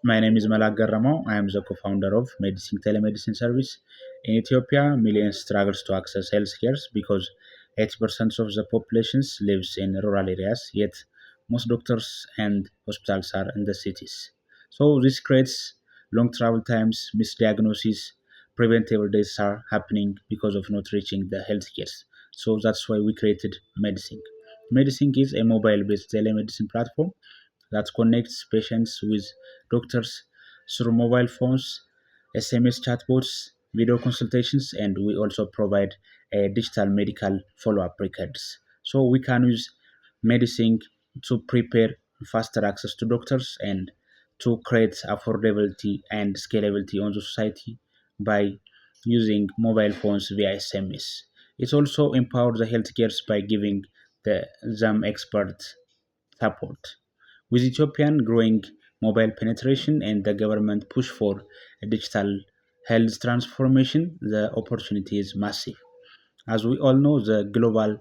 My name is Malak Garamo. I am the co-founder of Medicine Telemedicine Service. In Ethiopia, millions struggles to access healthcare because 80% of the population lives in rural areas, yet most doctors and hospitals are in the cities. So this creates long travel times, misdiagnosis, preventable deaths are happening because of not reaching the healthcare. So that's why we created Medicine. Medicine is a mobile-based telemedicine platform that connects patients with doctors through mobile phones, SMS chatbots, video consultations, and we also provide digital medical follow-up records. So we can use medicine to prepare faster access to doctors and to create affordability and scalability on the society by using mobile phones via SMS. It also empowers the healthcare by giving them expert support. With Ethiopian growing mobile penetration and the government push for a digital health transformation, the opportunity is massive. As we all know, the global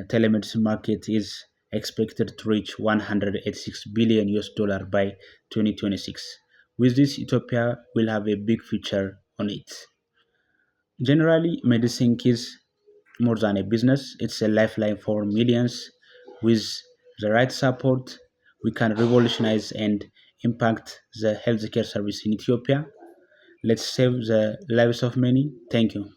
telemedicine market is expected to reach 186 billion US dollar by 2026. With this, Ethiopia will have a big future on it. Generally, medicine is more than a business, it's a lifeline for millions. With the right support, we can revolutionize and impact the healthcare service in Ethiopia. Let's save the lives of many. Thank you.